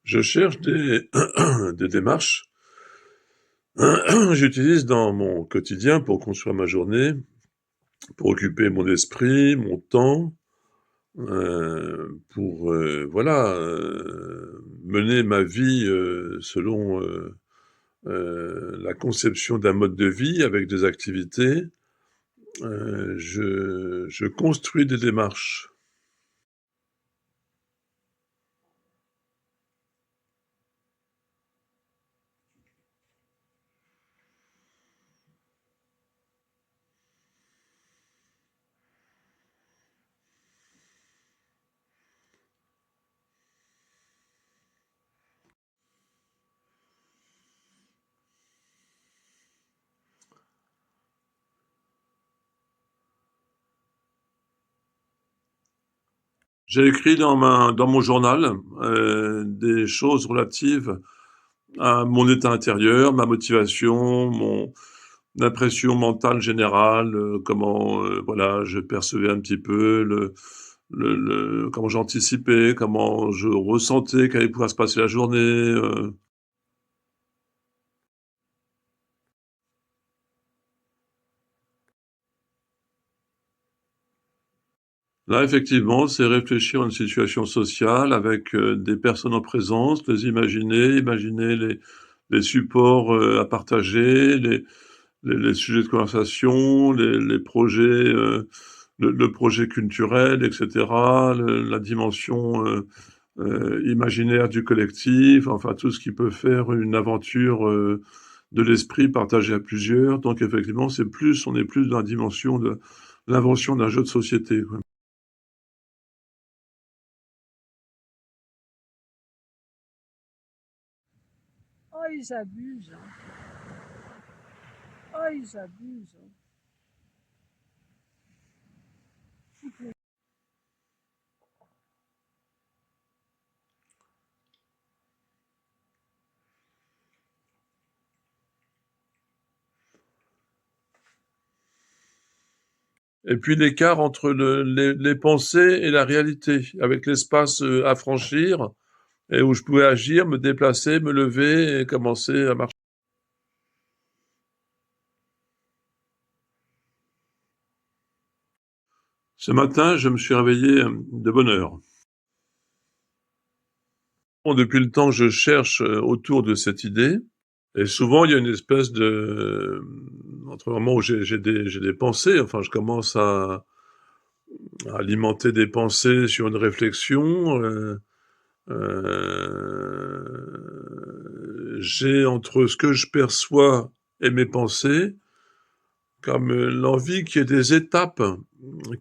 Je cherche des des démarches j'utilise dans mon quotidien pour construire ma journée, pour occuper mon esprit, mon temps, pour, voilà, mener ma vie, selon, la conception d'un mode de vie avec des activités. Je construis des démarches. J'ai écrit dans mon journal, des choses relatives à mon état intérieur, ma motivation, mon impression mentale générale, comment, voilà, je percevais un petit peu le comment j'anticipais, comment je ressentais qu'allait pouvoir se passer la journée, Là, effectivement, c'est réfléchir à une situation sociale avec, des personnes en présence, les imaginer, imaginer les supports, à partager, les sujets de conversation, les projets, le projet culturel et cetera, la dimension, imaginaire du collectif, enfin tout ce qui peut faire une aventure, de l'esprit partagée à plusieurs. Donc effectivement, on est plus dans la dimension de l'invention d'un jeu de société, quoi. Oh, ils abusent, hein. Oh, ils abusent, hein. Et puis l'écart entre les pensées et la réalité, avec l'espace, à franchir et où je pouvais agir, me déplacer, me lever et commencer à marcher. Ce matin, je me suis réveillé, de bonne heure. Bon, depuis le temps, je cherche, autour de cette idée et souvent il y a une espèce de, entre le moment où j'ai des pensées, enfin je commence à alimenter des pensées sur une réflexion, j'ai entre ce que je perçois et mes pensées, comme, l'envie qu'il y ait des étapes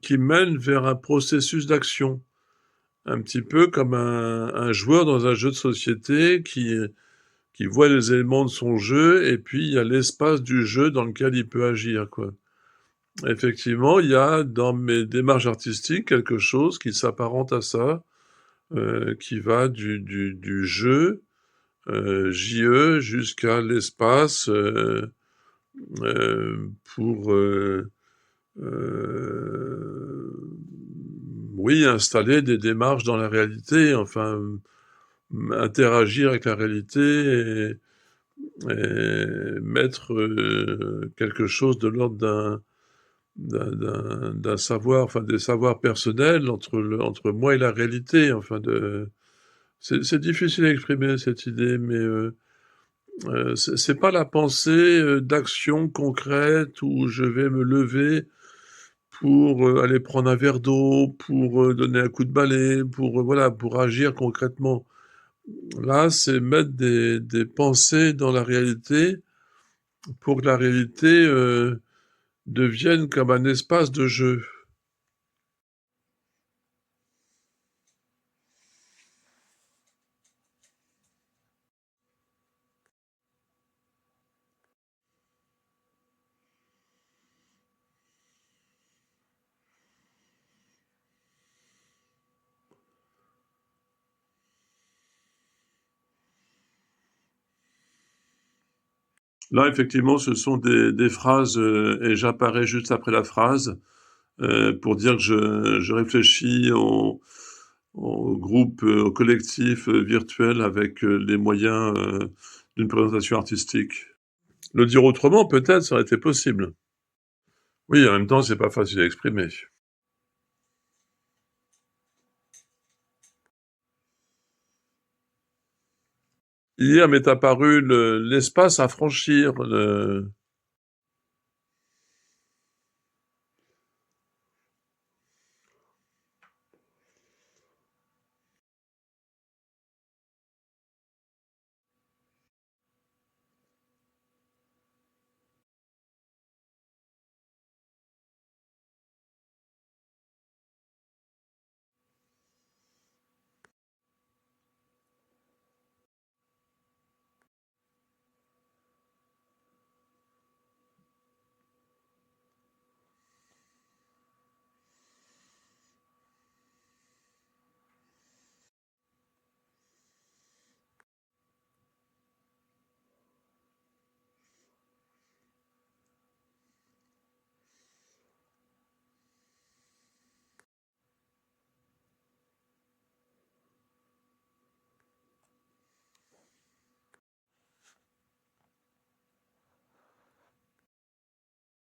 qui mènent vers un processus d'action. Un petit peu comme un joueur dans un jeu de société qui voit les éléments de son jeu et puis il y a l'espace du jeu dans lequel il peut agir, quoi. Effectivement, il y a dans mes démarches artistiques quelque chose qui s'apparente à ça, qui va du jeu, JE jusqu'à l'espace, pour, oui, installer des démarches dans la réalité, enfin, interagir avec la réalité et mettre, quelque chose de l'ordre d'un savoir, enfin des savoirs personnels entre moi et la réalité, enfin de c'est difficile à exprimer cette idée, mais c'est pas la pensée, d'action concrète où je vais me lever pour, aller prendre un verre d'eau, pour, donner un coup de balai, pour, voilà, pour agir concrètement. Là, c'est mettre des pensées dans la réalité pour que la réalité, devienne comme un espace de jeu. Là, effectivement, ce sont des phrases, et j'apparais juste après la phrase, pour dire que je réfléchis au groupe, au collectif virtuel avec les moyens d'une présentation artistique. Le dire autrement, peut-être, ça aurait été possible. Oui, en même temps, c'est pas facile à exprimer. Hier m'est apparu l'espace à franchir,